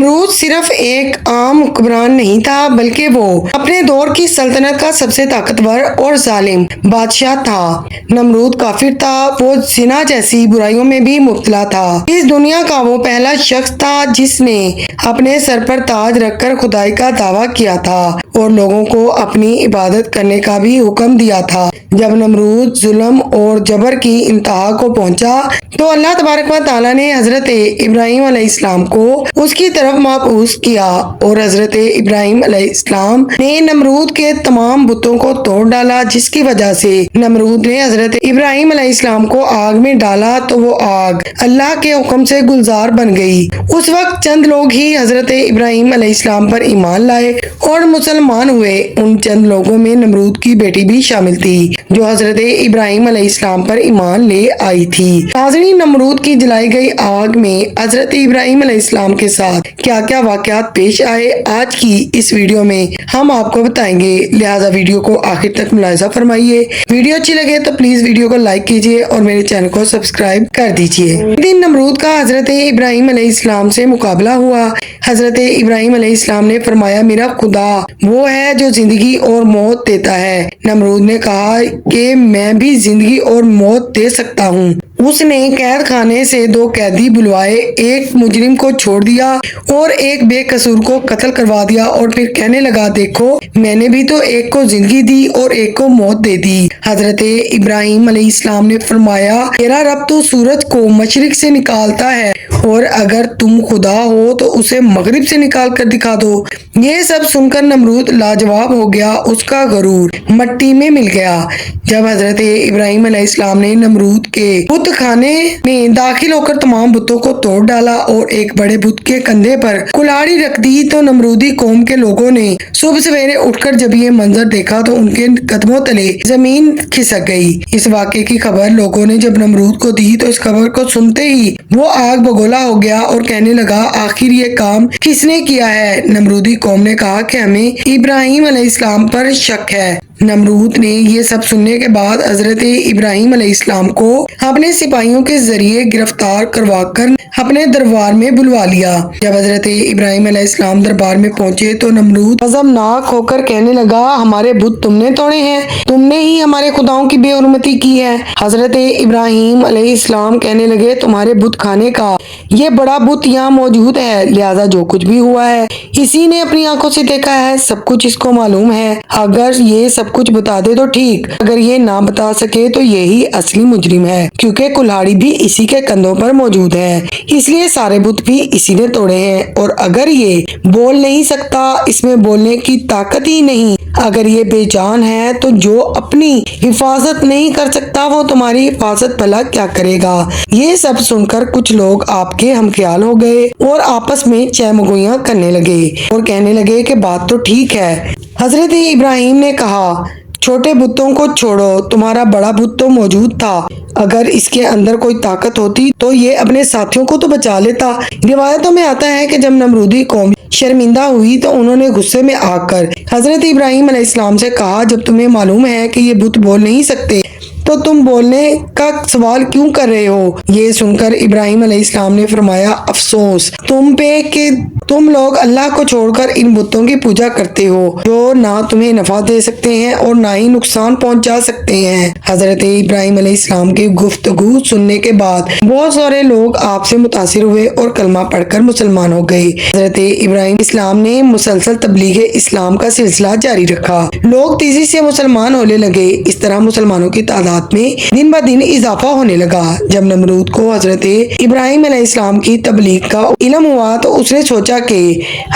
نمرود صرف ایک عام حکمران نہیں تھا بلکہ وہ اپنے دور کی سلطنت کا سب سے طاقتور اور ظالم بادشاہ تھا۔ نمرود کافر تھا، وہ زنا جیسی برائیوں میں بھی مبتلا تھا۔ اس دنیا کا وہ پہلا شخص تھا جس نے اپنے سر پر تاج رکھ کر خدائی کا دعویٰ کیا تھا اور لوگوں کو اپنی عبادت کرنے کا بھی حکم دیا تھا۔ جب نمرود ظلم اور جبر کی انتہا کو پہنچا تو اللہ تبارک و تعالیٰ نے حضرت ابراہیم علیہ السلام کو اس کی طرف مبعوث کیا اور حضرت ابراہیم علیہ السلام نے نمرود کے تمام بتوں کو توڑ ڈالا، جس کی وجہ سے نمرود نے حضرت ابراہیم علیہ السلام کو آگ میں ڈالا تو وہ آگ اللہ کے حکم سے گلزار بن گئی۔ اس وقت چند لوگ ہی حضرت ابراہیم علیہ السلام پر ایمان لائے اور مسلمان ہوئے۔ ان چند لوگوں میں نمرود کی بیٹی بھی شامل تھی جو حضرت ابراہیم علیہ السلام پر ایمان لے آئی تھی۔ ناظرین، نمرود کی جلائی گئی آگ میں حضرت ابراہیم علیہ السلام کے ساتھ کیا کیا واقعات پیش آئے، آج کی اس ویڈیو میں ہم آپ کو بتائیں گے، لہٰذا ویڈیو کو آخر تک ملاحظہ فرمائیے۔ ویڈیو اچھی لگے تو پلیز ویڈیو کو لائک کیجیے اور میرے چینل کو سبسکرائب کر دیجیے۔ دن نمرود کا حضرت ابراہیم علیہ السلام سے مقابلہ ہوا۔ حضرت ابراہیم علیہ السلام نے فرمایا، میرا خدا وہ ہے جو زندگی اور موت دیتا ہے۔ نمرود نے کہا کہ میں بھی زندگی اور موت دے سکتا ہوں۔ اس نے قید خانے سے 2 قیدی بلوائے، ایک مجرم کو چھوڑ دیا اور ایک بے قصور کو قتل کروا دیا اور پھر کہنے لگا، دیکھو میں نے بھی تو ایک کو زندگی دی اور ایک کو موت دے دی۔ حضرت ابراہیم علیہ السلام نے فرمایا، تیرا رب تو سورج کو مشرق سے نکالتا ہے اور اگر تم خدا ہو تو اسے مغرب سے نکال کر دکھا دو۔ یہ سب سن کر نمرود لاجواب ہو گیا، اس کا غرور مٹی میں مل گیا۔ جب حضرت ابراہیم علیہ السلام نے نمرود کے بت خانے میں داخل ہو کر تمام بتوں کو توڑ ڈالا اور ایک بڑے بت کے کندھے پر کلاڑی رکھ دی تو نمرودی قوم کے لوگوں نے صبح سویرے اٹھ کر جب یہ منظر دیکھا تو ان کے قدموں تلے زمین کھسک گئی۔ اس واقعے کی خبر لوگوں نے جب نمرود کو دی تو اس خبر کو سنتے ہی وہ آگ بگولا ہو گیا اور کہنے لگا، آخر یہ کام کس نے کیا ہے؟ نمرودی قوم نے کہا کہ ہمیں ابراہیم علیہ السلام پر شک ہے۔ نمرود نے یہ سب سننے کے بعد حضرت ابراہیم علیہ السلام کو اپنے سپاہیوں کے ذریعے گرفتار کروا کر اپنے دربار میں بلوا لیا۔ جب حضرت ابراہیم علیہ السلام دربار میں پہنچے تو نمرود غضبناک ہو کر کہنے لگا، ہمارے بت تم نے توڑے ہیں، تم نے ہی ہمارے خداؤں کی بے حرمتی کی ہے۔ حضرت ابراہیم علیہ السلام کہنے لگے، تمہارے بت خانے کا یہ بڑا بت یہاں موجود ہے، لہٰذا جو کچھ بھی ہوا ہے اسی نے اپنی آنکھوں سے دیکھا ہے، سب کچھ اس کو معلوم ہے۔ اگر یہ سب کچھ بتا دے تو ٹھیک، اگر یہ نہ بتا سکے تو یہی اصلی مجرم ہے، کیونکہ کلہاڑی بھی اسی کے کندھوں پر موجود ہے، اس لیے سارے بت بھی اسی نے توڑے ہیں۔ اور اگر یہ بول نہیں سکتا، اس میں بولنے کی طاقت ہی نہیں، اگر یہ بے جان ہے تو جو اپنی حفاظت نہیں کر سکتا وہ تمہاری حفاظت بھلا کیا کرے گا۔ یہ سب سن کر کچھ لوگ آپ کے ہم خیال ہو گئے اور آپس میں چہ مگویاں کرنے لگے اور کہنے لگے کہ بات تو ٹھیک ہے۔ حضرت ابراہیم نے کہا، چھوٹے بتوں کو چھوڑو، تمہارا بڑا بت تو موجود تھا، اگر اس کے اندر کوئی طاقت ہوتی تو یہ اپنے ساتھیوں کو تو بچا لیتا۔ روایتوں میں آتا ہے کہ جب نمرودی قوم شرمندہ ہوئی تو انہوں نے غصے میں آ کر حضرت ابراہیم علیہ السلام سے کہا، جب تمہیں معلوم ہے کہ یہ بت بول نہیں سکتے تو تم بولنے کا سوال کیوں کر رہے ہو؟ یہ سن کر ابراہیم علیہ السلام نے فرمایا، افسوس تم پہ کہ تم لوگ اللہ کو چھوڑ کر ان بتوں کی پوجا کرتے ہو جو نہ تمہیں نفع دے سکتے ہیں اور نہ ہی نقصان پہنچا سکتے ہیں۔ حضرت ابراہیم علیہ السلام کی گفتگو سننے کے بعد بہت سارے لوگ آپ سے متاثر ہوئے اور کلمہ پڑھ کر مسلمان ہو گئے۔ حضرت ابراہیم اسلام نے مسلسل تبلیغ اسلام کا سلسلہ جاری رکھا، لوگ تیزی سے مسلمان ہونے لگے، اس طرح مسلمانوں کی تعداد میں دن بہ دن اضافہ ہونے لگا۔ جب نمرود کو حضرت ابراہیم علیہ السلام کی تبلیغ کا علم ہوا تو اس نے سوچا کہ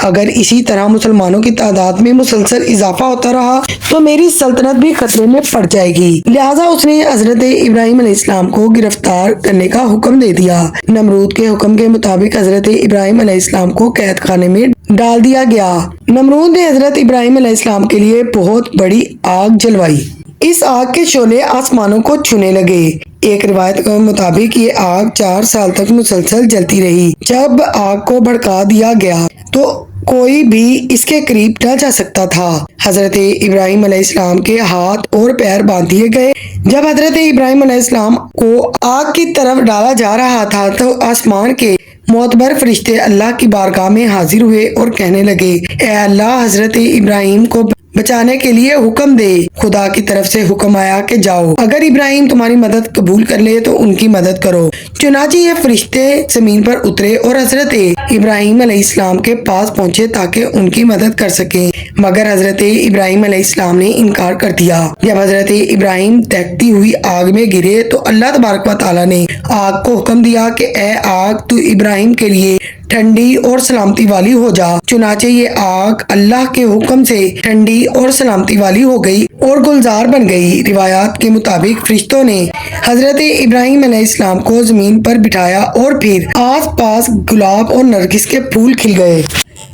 اگر اسی طرح مسلمانوں کی تعداد میں مسلسل اضافہ ہوتا رہا تو میری سلطنت بھی خطرے میں پڑ جائے گی، لہٰذا اس نے حضرت ابراہیم علیہ السلام کو گرفتار کرنے کا حکم دے دیا۔ نمرود کے حکم کے مطابق حضرت ابراہیم علیہ السلام کو قید خانے میں ڈال دیا گیا۔ نمرود نے حضرت ابراہیم علیہ السلام کے لیے بہت بڑی آگ جلوائی، اس آگ کے شعلے آسمانوں کو چھونے لگے۔ ایک روایت کے مطابق یہ آگ 4 سال تک مسلسل جلتی رہی۔ جب آگ کو بھڑکا دیا گیا تو کوئی بھی اس کے قریب نہ جا سکتا تھا۔ حضرت ابراہیم علیہ السلام کے ہاتھ اور پیر باندھ دیے گئے۔ جب حضرت ابراہیم علیہ السلام کو آگ کی طرف ڈالا جا رہا تھا تو آسمان کے معتبر فرشتے اللہ کی بارگاہ میں حاضر ہوئے اور کہنے لگے، اے اللہ، حضرت ابراہیم کو بچانے کے لیے حکم دے۔ خدا کی طرف سے حکم آیا کہ جاؤ، اگر ابراہیم تمہاری مدد قبول کر لے تو ان کی مدد کرو۔ چنانچہ یہ فرشتے زمین پر اترے اور حضرت ابراہیم علیہ السلام کے پاس پہنچے تاکہ ان کی مدد کر سکیں، مگر حضرت ابراہیم علیہ السلام نے انکار کر دیا۔ جب حضرت ابراہیم دہتی ہوئی آگ میں گرے تو اللہ تبارک و تعالیٰ نے آگ کو حکم دیا کہ اے آگ، تو ابراہیم کے لیے ٹھنڈی اور سلامتی والی ہو جا۔ چنانچہ یہ آگ اللہ کے حکم سے ٹھنڈی اور سلامتی والی ہو گئی اور گلزار بن گئی۔ روایات کے مطابق فرشتوں نے حضرت ابراہیم علیہ السلام کو زمین پر بٹھایا اور پھر آس پاس گلاب اور نرگس کے پھول کھل گئے۔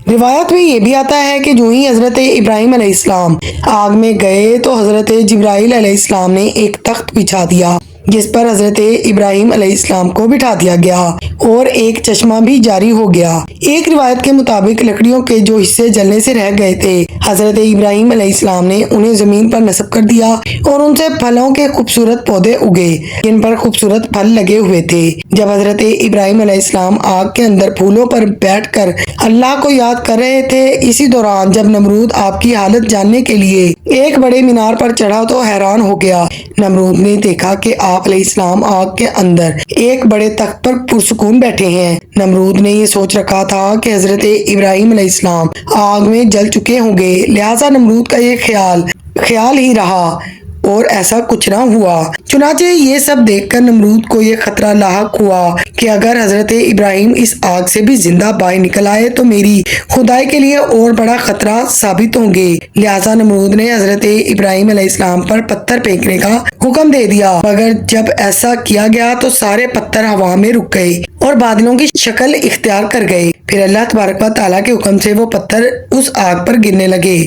روایت میں یہ بھی آتا ہے کہ جو ہی حضرت ابراہیم علیہ السلام آگ میں گئے تو حضرت جبرائیل علیہ السلام نے ایک تخت بچھا دیا جس پر حضرت ابراہیم علیہ السلام کو بٹھا دیا گیا اور ایک چشمہ بھی جاری ہو گیا۔ ایک روایت کے مطابق لکڑیوں کے جو حصے جلنے سے رہ گئے تھے حضرت ابراہیم علیہ السلام نے انہیں زمین پر نصب کر دیا اور ان سے پھلوں کے خوبصورت پودے اگے جن پر خوبصورت پھل لگے ہوئے تھے۔ جب حضرت ابراہیم علیہ السلام آگ کے اندر پھولوں پر بیٹھ کر اللہ کو یاد کر رہے تھے، اسی دوران جب نمرود آپ کی حالت جاننے کے لیے ایک بڑے مینار پر چڑھا تو حیران ہو گیا۔ نمرود نے دیکھا کہ آپ علیہ السلام آگ کے اندر ایک بڑے تخت پر پرسکون بیٹھے ہیں۔ نمرود نے یہ سوچ رکھا تھا کہ حضرت ابراہیم علیہ السلام آگ میں جل چکے ہوں گے، لہٰذا نمرود کا یہ خیال ہی رہا اور ایسا کچھ نہ ہوا۔ چنانچہ یہ سب دیکھ کر نمرود کو یہ خطرہ لاحق ہوا کہ اگر حضرت ابراہیم اس آگ سے بھی زندہ باہر نکل آئے تو میری خدائی کے لیے اور بڑا خطرہ ثابت ہوں گے۔ لہٰذا نمرود نے حضرت ابراہیم علیہ السلام پر پتھر پھینکنے کا حکم دے دیا، مگر جب ایسا کیا گیا تو سارے پتھر ہوا میں رک گئے اور بادلوں کی شکل اختیار کر گئے۔ پھر اللہ تبارک و تعالیٰ کے حکم سے وہ پتھر اس آگ پر گرنے لگے۔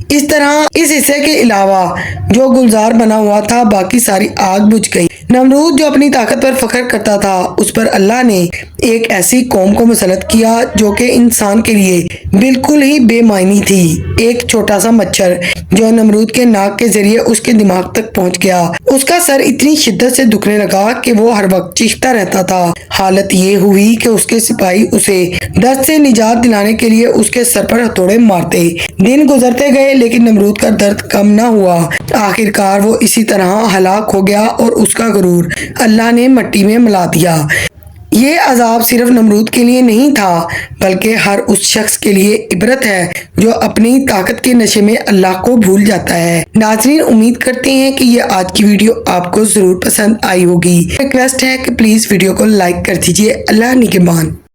اس طرح اس حصے کے علاوہ جو گلزار بنا ہوا تھا باقی ساری آگ بجھ گئی۔ نمرود جو اپنی طاقت پر فخر کرتا تھا، اس پر اللہ نے ایک ایسی قوم کو مسلط کیا جو کہ انسان کے لیے بالکل ہی بے معنی تھی۔ ایک چھوٹا سا مچھر جو نمرود کے ناک کے ذریعے اس کے دماغ تک پہنچ گیا، اس کا سر اتنی شدت سے دکھنے لگا کہ وہ ہر وقت چیختا رہتا تھا۔ حالت یہ ہوئی کہ اس کے سپاہی اسے درد سے نجات دلانے کے لیے اس کے سر پر ہتھوڑے مارتے۔ دن گزرتے گئے لیکن نمرود کا درد کم نہ ہوا۔ آخر کار وہ اسی طرح ہلاک ہو گیا اور اس کا غرور اللہ نے مٹی میں ملا دیا۔ یہ عذاب صرف نمرود کے لیے نہیں تھا بلکہ ہر اس شخص کے لیے عبرت ہے جو اپنی طاقت کے نشے میں اللہ کو بھول جاتا ہے۔ ناظرین، امید کرتے ہیں کہ یہ آج کی ویڈیو آپ کو ضرور پسند آئی ہوگی۔ ریکویسٹ ہے کہ پلیز ویڈیو کو لائک کر دیجیے۔ اللہ نگہبان۔